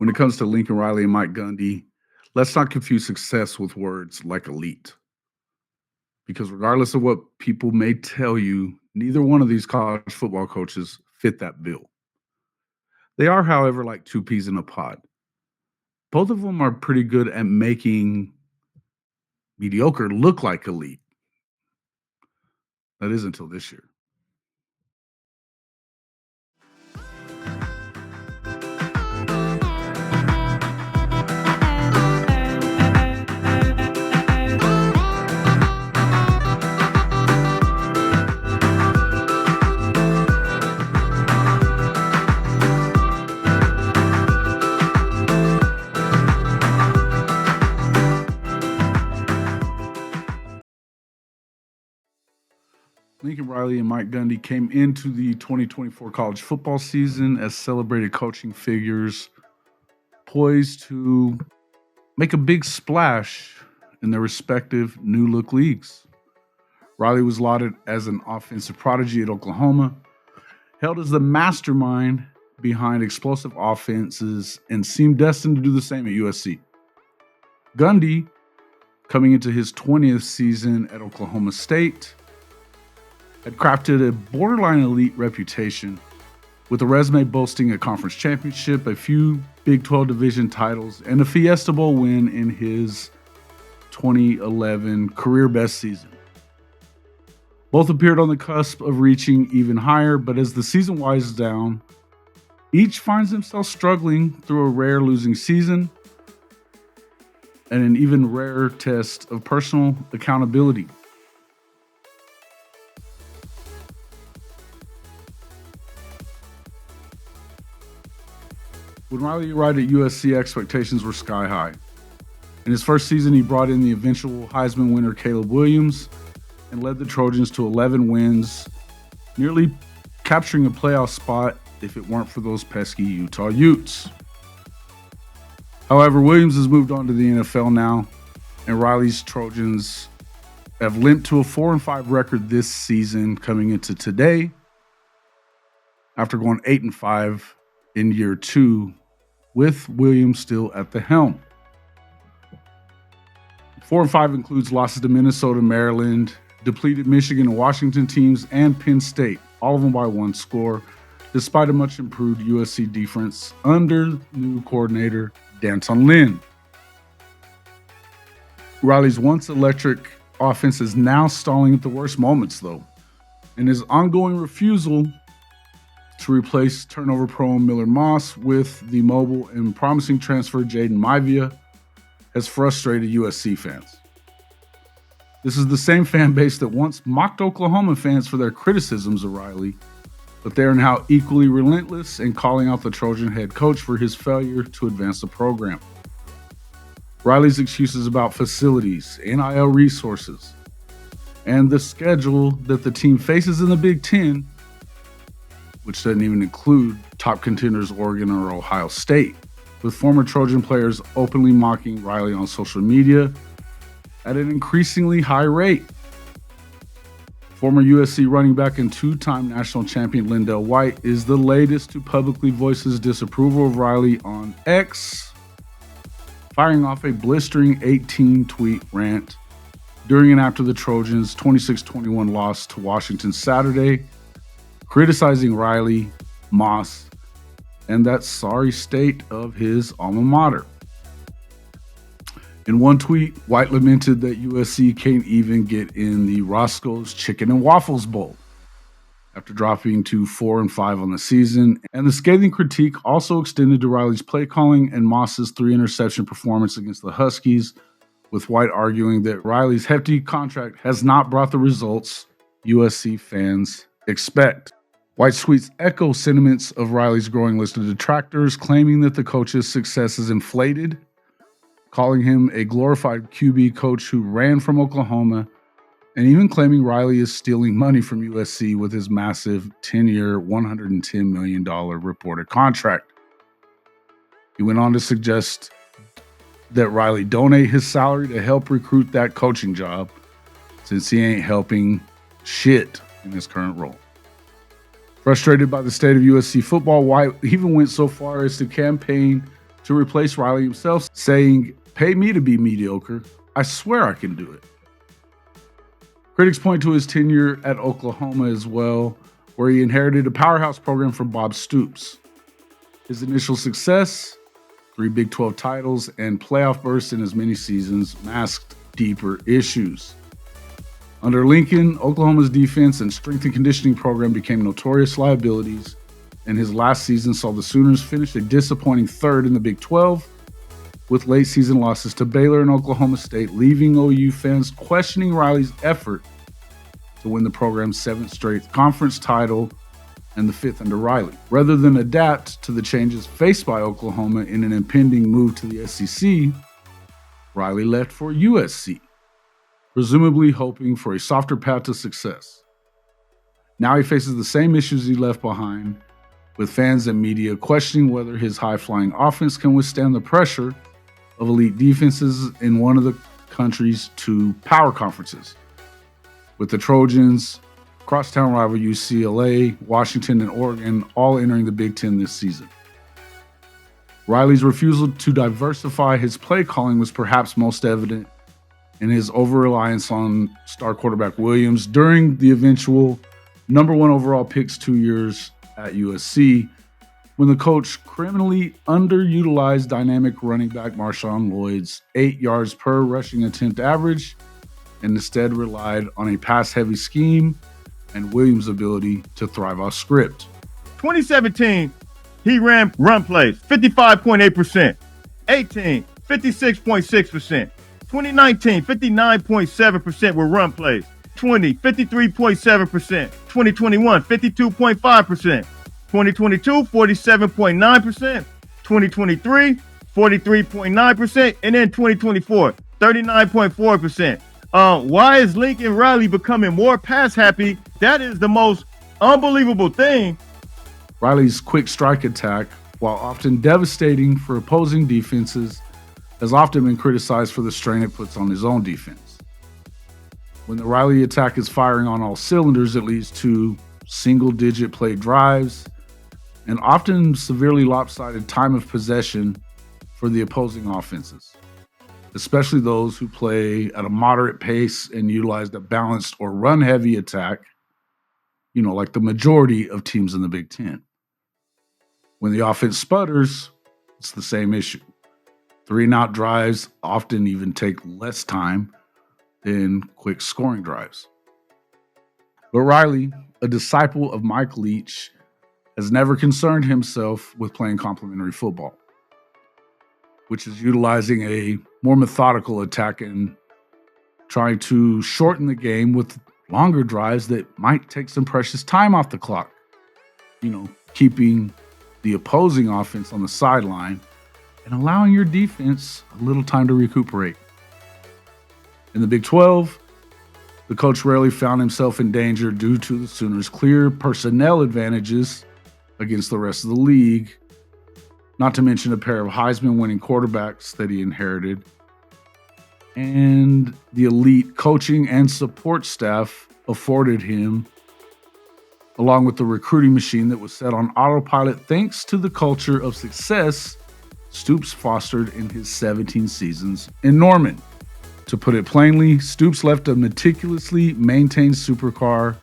When it comes to Lincoln Riley and Mike Gundy, let's not confuse success with words like elite. Because regardless of what people may tell you, neither one of these college football coaches fit that bill. They are, however, like two peas in a pod. Both of them are pretty good at making mediocre look like elite. That is until this year. Lincoln Riley and Mike Gundy came into the 2024 college football season as celebrated coaching figures poised to make a big splash in their respective new look leagues. Riley was lauded as an offensive prodigy at Oklahoma, hailed as the mastermind behind explosive offenses, and seemed destined to do the same at USC. Gundy, coming into his 20th season at Oklahoma State, had crafted a borderline elite reputation with a resume boasting a conference championship, a few Big 12 division titles, and a Fiesta Bowl win in his 2011 career best season. Both appeared on the cusp of reaching even higher, but as the season winds down, each finds himself struggling through a rare losing season and an even rarer test of personal accountability. When Riley arrived at USC, expectations were sky high. In his first season, he brought in the eventual Heisman winner Caleb Williams and led the Trojans to 11 wins, nearly capturing a playoff spot if it weren't for those pesky Utah Utes. However, Williams has moved on to the NFL now, and Riley's Trojans have limped to a 4-5 record this season coming into today after going 8-5 in year two, with Williams still at the helm. 4-5 includes losses to Minnesota, Maryland, depleted Michigan and Washington teams, and Penn State, all of them by one score, despite a much improved USC defense under new coordinator D'Anton Lynn. Riley's once electric offense is now stalling at the worst moments, though, and his ongoing refusal to replace turnover-prone Miller Moss with the mobile and promising transfer Jaden Maivia has frustrated USC fans. This is the same fan base that once mocked Oklahoma fans for their criticisms of Riley, but they are now equally relentless in calling out the Trojan head coach for his failure to advance the program. Riley's excuses about facilities, NIL resources, and the schedule that the team faces in the Big Ten, which doesn't even include top contenders Oregon or Ohio State, with former Trojan players openly mocking Riley on social media at an increasingly high rate. Former USC running back and two-time national champion Lindell White is the latest to publicly voice his disapproval of Riley on X, firing off a blistering 18-tweet rant during and after the Trojans' 26-21 loss to Washington Saturday, criticizing Riley, Moss, and that sorry state of his alma mater. In one tweet, White lamented that USC can't even get in the Roscoe's Chicken and Waffles Bowl after dropping to 4-5 on the season, and the scathing critique also extended to Riley's play calling and Moss's 3-interception performance against the Huskies, with White arguing that Riley's hefty contract has not brought the results USC fans expect. White's tweets echo sentiments of Riley's growing list of detractors, claiming that the coach's success is inflated, calling him a glorified QB coach who ran from Oklahoma, and even claiming Riley is stealing money from USC with his massive 10-year, $110 million reported contract. He went on to suggest that Riley donate his salary to help recruit that coaching job, since he ain't helping shit in his current role. Frustrated by the state of USC football, White even went so far as to campaign to replace Riley himself, saying, "Pay me to be mediocre. I swear I can do it." Critics point to his tenure at Oklahoma as well, where he inherited a powerhouse program from Bob Stoops. His initial success, 3 Big 12 titles, and playoff bursts in as many seasons masked deeper issues. Under Lincoln, Oklahoma's defense and strength and conditioning program became notorious liabilities, and his last season saw the Sooners finish a disappointing 3rd in the Big 12, with late season losses to Baylor and Oklahoma State, leaving OU fans questioning Riley's effort to win the program's 7th straight conference title and the 5th under Riley. Rather than adapt to the changes faced by Oklahoma in an impending move to the SEC, Riley left for USC, presumably hoping for a softer path to success. Now he faces the same issues he left behind, with fans and media questioning whether his high-flying offense can withstand the pressure of elite defenses in one of the country's 2 power conferences, with the Trojans, crosstown rival UCLA, Washington, and Oregon all entering the Big Ten this season. Riley's refusal to diversify his play calling was perhaps most evident in his over-reliance on star quarterback Williams during the eventual number 1 overall pick's 2 years at USC, when the coach criminally underutilized dynamic running back Marshawn Lloyd's 8 yards per rushing attempt average and instead relied on a pass-heavy scheme and Williams' ability to thrive off script. 2017, he ran run plays 55.8%. 18, 56.6%. 2019, 59.7% were run plays. 20, 53.7%. 2021, 52.5%. 2022, 47.9%. 2023, 43.9%. And then 2024, 39.4%. Why is Lincoln Riley becoming more pass happy? That is the most unbelievable thing. Riley's quick strike attack, while often devastating for opposing defenses, has often been criticized for the strain it puts on his own defense. When the Riley attack is firing on all cylinders, it leads to single-digit play drives and often severely lopsided time of possession for the opposing offenses, especially those who play at a moderate pace and utilize a balanced or run-heavy attack, like the majority of teams in the Big Ten. When the offense sputters, it's the same issue. 3-and-out drives often even take less time than quick scoring drives. But Riley, a disciple of Mike Leach, has never concerned himself with playing complementary football, which is utilizing a more methodical attack and trying to shorten the game with longer drives that might take some precious time off the clock. Keeping the opposing offense on the sideline and allowing your defense a little time to recuperate. In the Big 12, the coach rarely found himself in danger due to the Sooners' clear personnel advantages against the rest of the league, not to mention a pair of Heisman-winning quarterbacks that he inherited, and the elite coaching and support staff afforded him, along with the recruiting machine that was set on autopilot thanks to the culture of success Stoops fostered in his 17 seasons in Norman. To put it plainly, Stoops left a meticulously maintained supercar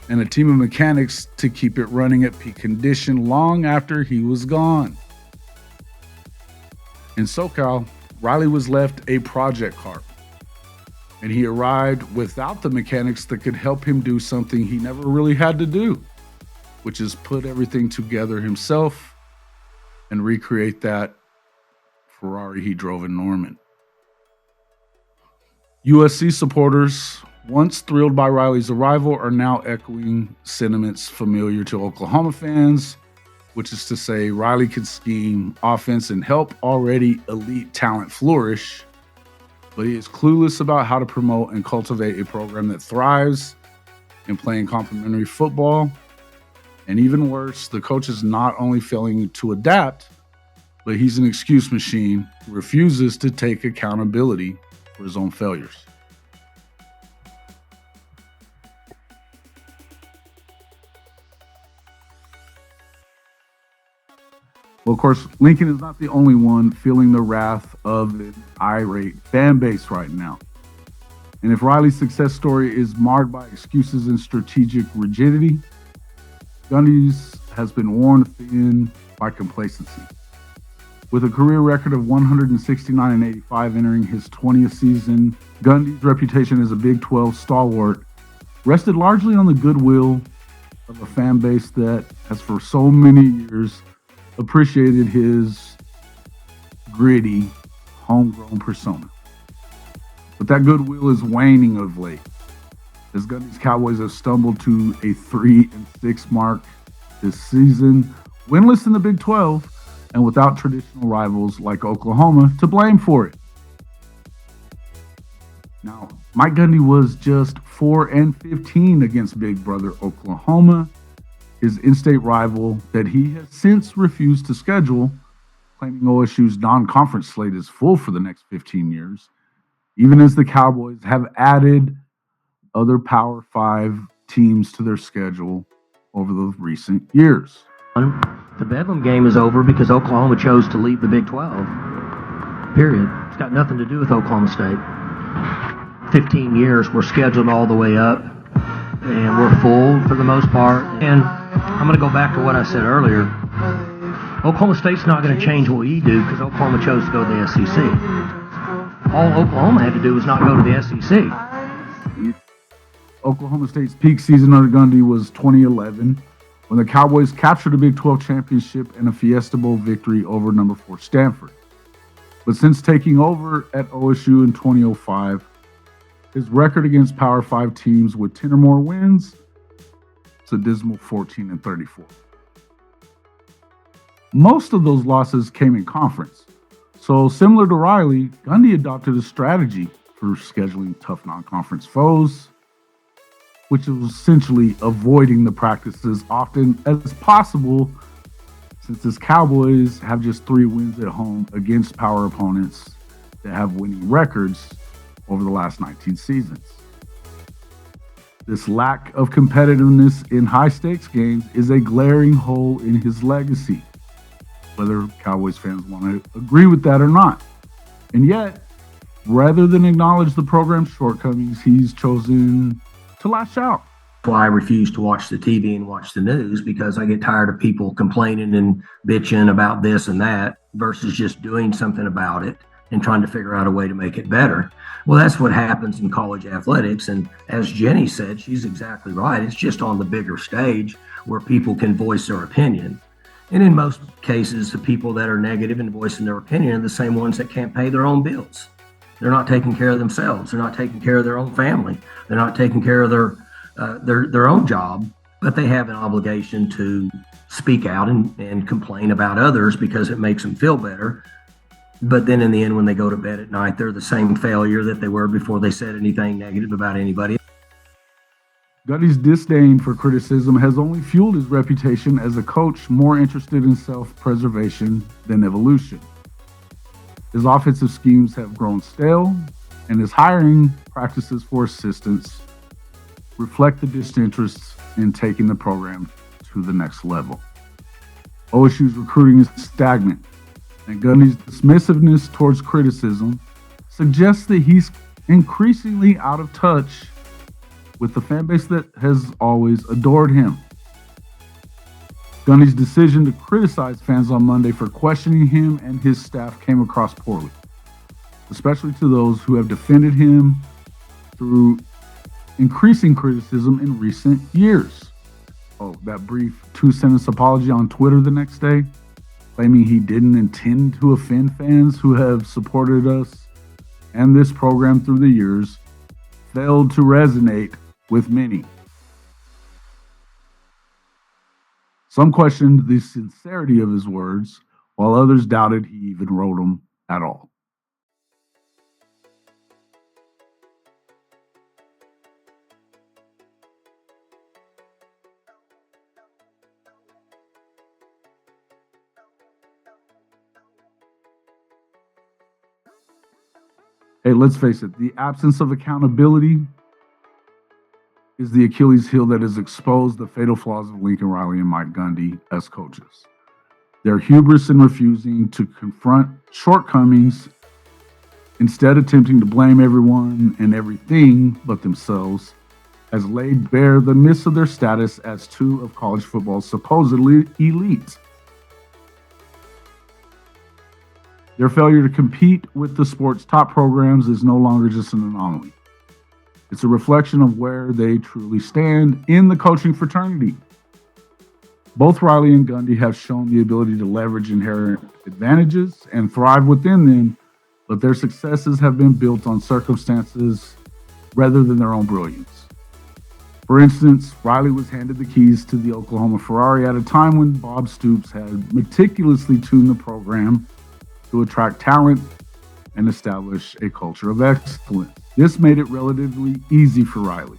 and a team of mechanics to keep it running at peak condition long after he was gone. In SoCal, Riley was left a project car, and he arrived without the mechanics that could help him do something he never really had to do, which is put everything together himself and recreate that Ferrari he drove in Norman. USC supporters, once thrilled by Riley's arrival, are now echoing sentiments familiar to Oklahoma fans, which is to say Riley can scheme offense and help already elite talent flourish, but he is clueless about how to promote and cultivate a program that thrives in playing complementary football. And even worse, the coach is not only failing to adapt, but he's an excuse machine who refuses to take accountability for his own failures. Well, of course, Lincoln is not the only one feeling the wrath of an irate fan base right now. And if Riley's success story is marred by excuses and strategic rigidity, Gundy's has been worn thin by complacency. With a career record of 169 and 85 entering his 20th season, Gundy's reputation as a Big 12 stalwart rested largely on the goodwill of a fan base that has for so many years appreciated his gritty, homegrown persona. But that goodwill is waning of late, as Gundy's Cowboys have stumbled to a 3-6 mark this season, winless in the Big 12, and without traditional rivals like Oklahoma to blame for it. Now, Mike Gundy was just 4-15 against Big Brother Oklahoma, his in-state rival that he has since refused to schedule, claiming OSU's non-conference slate is full for the next 15 years, even as the Cowboys have added other Power 5 teams to their schedule over the recent years. The Bedlam game is over because Oklahoma chose to leave the Big 12. Period. It's got nothing to do with Oklahoma State. 15 years, we're scheduled all the way up, and we're full for the most part. And I'm going to go back to what I said earlier. Oklahoma State's not going to change what we do because Oklahoma chose to go to the SEC. All Oklahoma had to do was not go to the SEC. Oklahoma State's peak season under Gundy was 2011, when the Cowboys captured a Big 12 championship and a Fiesta Bowl victory over number 4 Stanford. But since taking over at OSU in 2005, his record against Power 5 teams with 10 or more wins is a dismal 14-34. Most of those losses came in conference. So similar to Riley, Gundy adopted a strategy for scheduling tough non-conference foes, which was essentially avoiding the practice as often as possible, since his Cowboys have just 3 wins at home against power opponents that have winning records over the last 19 seasons. This lack of competitiveness in high-stakes games is a glaring hole in his legacy, whether Cowboys fans want to agree with that or not. And yet, rather than acknowledge the program's shortcomings, he's chosen to lash out. That's why I refuse to watch the TV and watch the news, because I get tired of people complaining and bitching about this and that versus just doing something about it and trying to figure out a way to make it better. Well, that's what happens in college athletics. And as Jenny said, she's exactly right. It's just on the bigger stage where people can voice their opinion. And in most cases, the people that are negative and voicing their opinion are the same ones that can't pay their own bills. They're not taking care of themselves. They're not taking care of their own family. They're not taking care of their own job, but they have an obligation to speak out and complain about others because it makes them feel better. But then in the end, when they go to bed at night, they're the same failure that they were before they said anything negative about anybody. Gundy's disdain for criticism has only fueled his reputation as a coach more interested in self-preservation than evolution. His offensive schemes have grown stale, and his hiring practices for assistants reflect the disinterest in taking the program to the next level. OSU's recruiting is stagnant, and Gundy's dismissiveness towards criticism suggests that he's increasingly out of touch with the fan base that has always adored him. Gundy's decision to criticize fans on Monday for questioning him and his staff came across poorly, especially to those who have defended him through increasing criticism in recent years. Oh, that brief 2-sentence apology on Twitter the next day, claiming he didn't intend to offend fans who have supported us and this program through the years, failed to resonate with many. Some questioned the sincerity of his words, while others doubted he even wrote them at all. Hey, let's face it, the absence of accountability is the Achilles heel that has exposed the fatal flaws of Lincoln Riley and Mike Gundy as coaches. Their hubris in refusing to confront shortcomings, instead attempting to blame everyone and everything but themselves, has laid bare the myths of their status as two of college football's supposedly elite. Their failure to compete with the sport's top programs is no longer just an anomaly. It's a reflection of where they truly stand in the coaching fraternity. Both Riley and Gundy have shown the ability to leverage inherent advantages and thrive within them, but their successes have been built on circumstances rather than their own brilliance. For instance, Riley was handed the keys to the Oklahoma Ferrari at a time when Bob Stoops had meticulously tuned the program to attract talent and establish a culture of excellence. This made it relatively easy for Riley,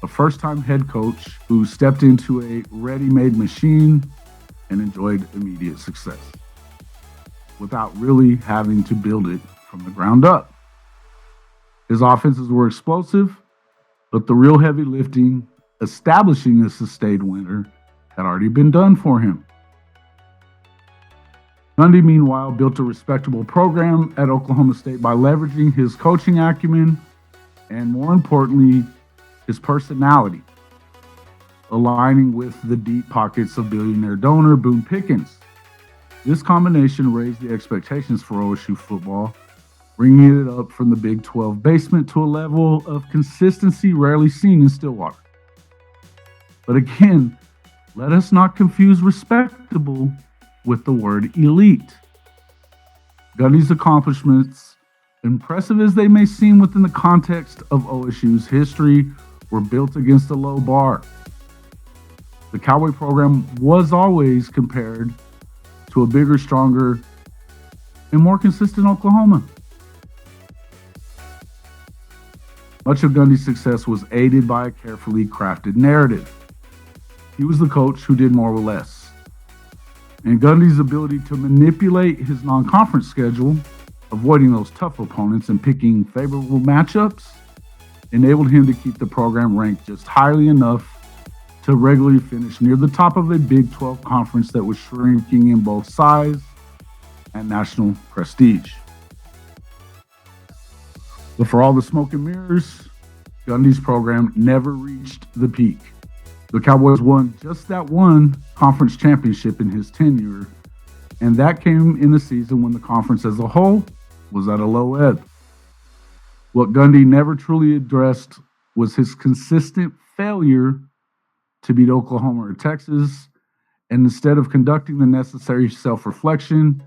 a first-time head coach who stepped into a ready-made machine and enjoyed immediate success without really having to build it from the ground up. His offenses were explosive, but the real heavy lifting, establishing a sustained winner, had already been done for him. Gundy, meanwhile, built a respectable program at Oklahoma State by leveraging his coaching acumen and, more importantly, his personality, aligning with the deep pockets of billionaire donor Boone Pickens. This combination raised the expectations for OSU football, bringing it up from the Big 12 basement to a level of consistency rarely seen in Stillwater. But again, let us not confuse respectable with the word elite. Gundy's accomplishments, impressive as they may seem within the context of OSU's history, were built against a low bar. The Cowboy program was always compared to a bigger, stronger, and more consistent Oklahoma. Much of Gundy's success was aided by a carefully crafted narrative. He was the coach who did more with less. And Gundy's ability to manipulate his non-conference schedule, avoiding those tough opponents and picking favorable matchups, enabled him to keep the program ranked just highly enough to regularly finish near the top of a Big 12 conference that was shrinking in both size and national prestige. But for all the smoke and mirrors, Gundy's program never reached the peak. The Cowboys won just that one conference championship in his tenure, and that came in the season when the conference as a whole was at a low ebb. What Gundy never truly addressed was his consistent failure to beat Oklahoma or Texas, and instead of conducting the necessary self-reflection,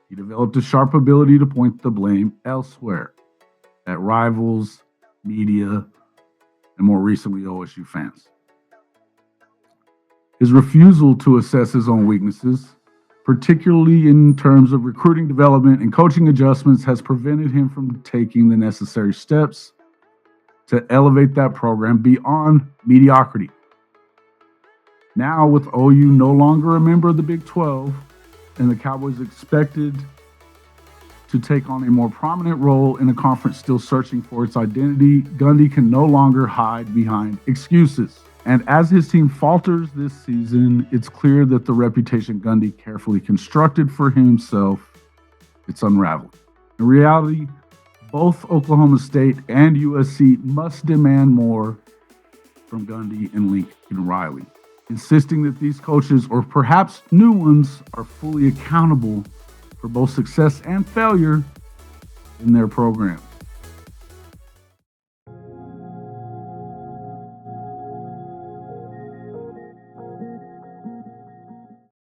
he developed a sharp ability to point the blame elsewhere, at rivals, media, and more recently OSU fans. His refusal to assess his own weaknesses, particularly in terms of recruiting development and coaching adjustments, has prevented him from taking the necessary steps to elevate that program beyond mediocrity. Now, with OU no longer a member of the Big 12 and the Cowboys expected to take on a more prominent role in a conference still searching for its identity, Gundy can no longer hide behind excuses. And as his team falters this season, it's clear that the reputation Gundy carefully constructed for himself, it's unraveling. In reality, both Oklahoma State and USC must demand more from Gundy and Lincoln Riley, insisting that these coaches, or perhaps new ones, are fully accountable for both success and failure in their programs.